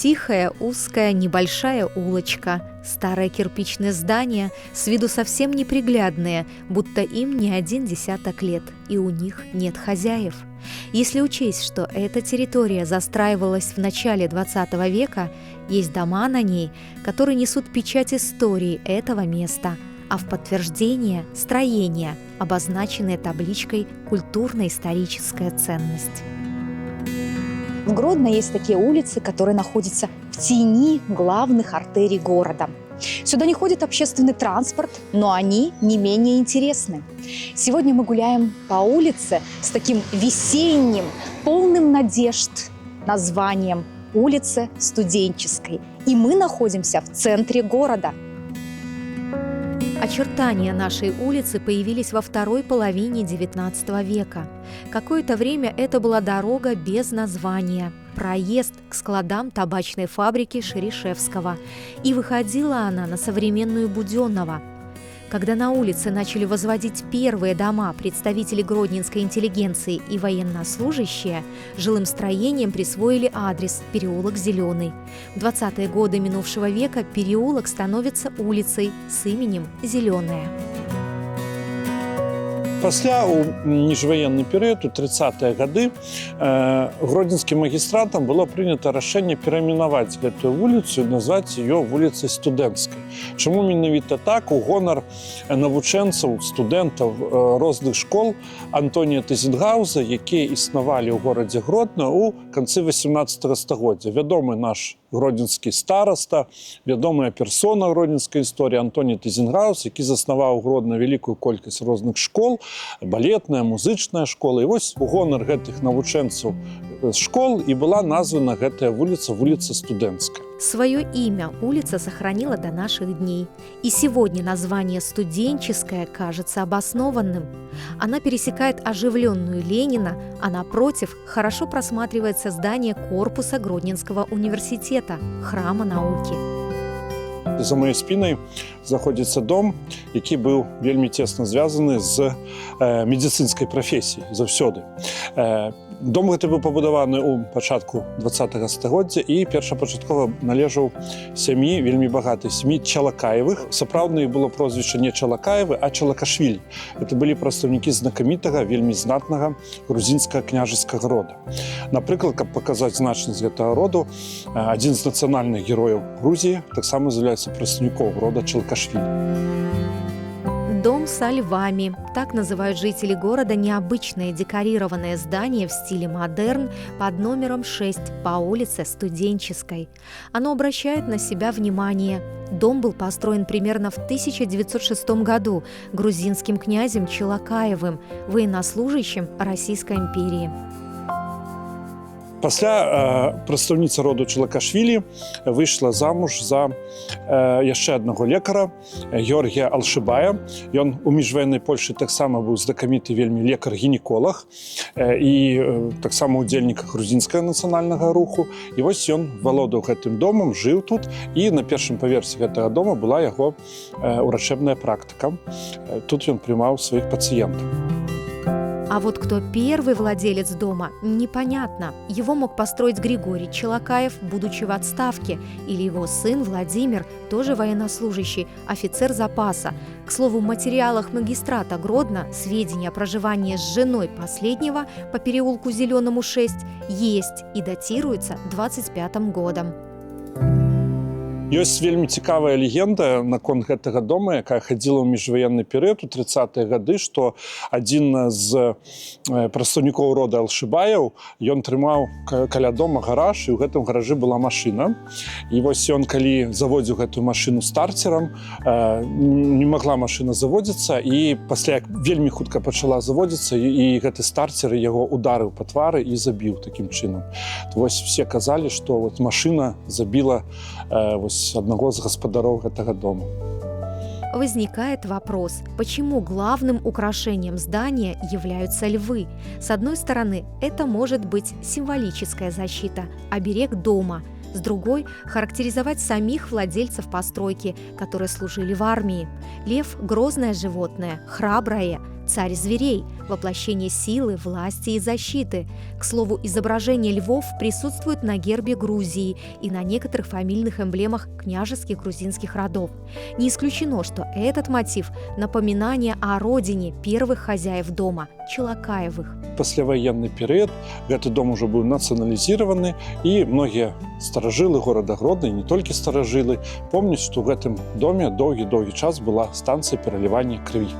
Тихая, узкая, небольшая улочка, старое кирпичное здание, с виду совсем неприглядные, будто им не один десяток лет, и у них нет хозяев. Если учесть, что эта территория застраивалась в начале XX века, есть дома на ней, которые несут печать истории этого места, а в подтверждение – строения, обозначенные табличкой «Культурно-историческая ценность». В Гродно есть такие улицы, которые находятся в тени главных артерий города. Сюда не ходит общественный транспорт, но они не менее интересны. Сегодня мы гуляем по улице с таким весенним, полным надежд названием «Улица Студенческой». И мы находимся в центре города. Очертания нашей улицы появились во второй половине XIX века. Какое-то время это была дорога без названия, проезд к складам табачной фабрики Шерешевского, и выходила она на современную Буденного. Когда на улице начали возводить первые дома представители гродненской интеллигенции и военнослужащие, жилым строениям присвоили адрес переулок Зеленый. В 20-е годы минувшего века переулок становится улицей с именем Зеленая. Пасля у міжваенны перыяд у 30-е гады гродзенскім магістратам было прынята рашэнне перайменаваць гэтую вуліцу і назваць ее вуліцай Студэнцкай. Чаму менавіта так? У гонар навучэнцаў, студэнтаў розных школ Антонія Тызенгаўза, якія існавалі ў горадзе Гродна ў канцы 18 стагоддзя. Вядомы наш гродзенскі стараста, вядомая персона гродзенскай історыі Антоній Тызенгаўз, які заснаваў у Гродна вялікую колькасць розных школ, балетная, музычная школа. І вось у гонар гэтых навучэнцаў школ і была названа гэтая вуліца, вуліца Студэнцкая. Свое имя улица сохранила до наших дней. И сегодня название «Студенческая» кажется обоснованным. Она пересекает оживленную Ленина, а напротив хорошо просматривается здание корпуса Гродненского университета, храма науки. За моей спиной знаходзіцца дом, які быў вельмі цесна звязаны з медыцынскай прафесіяй заўсёды. Дом гэты быў пабудаваны ў пачатку 20-го стагоддзя і першапачаткова належаў сям'і, вельмі багатай сям'і Чалакаевых. Сапраўднае было прозвішча не Чалакаевы, а Чалакашвілі. Это былі прадстаўнікі знакамітага, вельмі знатнага грузінскага княжацкага рода. Напрыклад, каб паказаць значнасць гэтага роду, адзін з нацыянальных герояў Грузіі таксама з'яўляецца прадстаўніком рода Чалакашвілі. Дом со львами. Так называют жители города необычное декорированное здание в стиле модерн под номером 6 по улице Студенческой. Оно обращает на себя внимание. Дом был построен примерно в 1906 году грузинским князем Чалакаевым, военнослужащим Российской империи. Пасля прадстаўніца роду Чалакашвілі выйшла замуж за яшчэ аднаго лекара, Георгія Алшыбая. Ён у міжваеннай Польшы таксама быў знакаміты вельмі лекар-гінеколог і таксама удзельнік грузінскага нацыянальнага руху. І вось ён валодаў гэтым домам, жыў тут, і на першым паверсе гэтага дома была яго урачэбная практыка. Тут ён прымаў сваіх пацыентаў. А вот кто первый владелец дома, непонятно. Его мог построить Григорий Чалакаев, будучи в отставке, или его сын Владимир, тоже военнослужащий, офицер запаса. К слову, в материалах магистрата Гродно сведения о проживании с женой последнего по переулку Зеленому 6 есть и датируется 25-м годом. Ёсць вельмі цікавая легенда наконт гэтага дома, якая хадзіла ў міжваенны перыяд у 30-е гады, што адзін з прадстаўнікоў рода Алшыбаяў, ён трымаў каля дома гараж, і ў гэтым гаражы была машына. І вось ён, калі заводзіў гэтую машыну старцерам, не магла машына заводзіцца, і пасля вельмі хутка пачала заводзіцца, і гэты старцер яго ударыў па твары і забіў такім чынам. Вось все казалі, што вот машына забіла вось одного из господаров этого дома. Возникает вопрос, почему главным украшением здания являются львы? С одной стороны, это может быть символическая защита, оберег дома. С другой – характеризовать самих владельцев постройки, которые служили в армии. Лев – грозное животное, храброе, царь зверей, воплощение силы, власти и защиты. К слову, изображение львов присутствует на гербе Грузии и на некоторых фамильных эмблемах княжеских грузинских родов. Не исключено, что этот мотив – напоминание о родине первых хозяев дома – Челакаевых. Пасляваенны перыяд гэты дом ужо быў нацыяналізіраваны, і многія старажылы горада Гродна, і не толькі старажылы, помняць, што ў гэтым доме доўгі-доўгі час была станцыя пералівання крыві.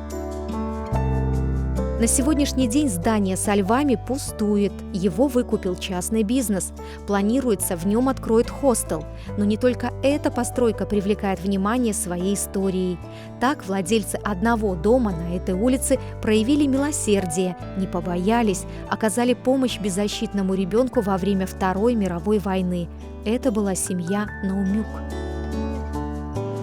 На сегодняшний день здание со львами пустует. Его выкупил частный бизнес. Планируется, в нем откроют хостел. Но не только эта постройка привлекает внимание своей историей. Так владельцы одного дома на этой улице проявили милосердие, не побоялись, оказали помощь беззащитному ребенку во время Второй мировой войны. Это была семья Наумюк.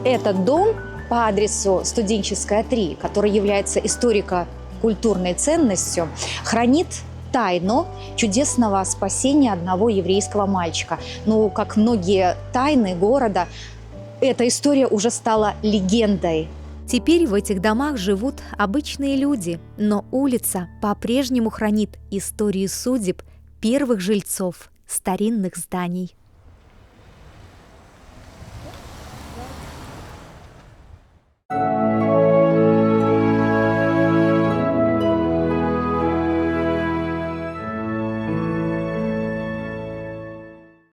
Этот дом по адресу Студенческая, 3, который является историко-культурной ценностью, хранит тайну чудесного спасения одного еврейского мальчика. Но, как многие тайны города, эта история уже стала легендой. Теперь в этих домах живут обычные люди, но улица по-прежнему хранит истории судеб первых жильцов старинных зданий.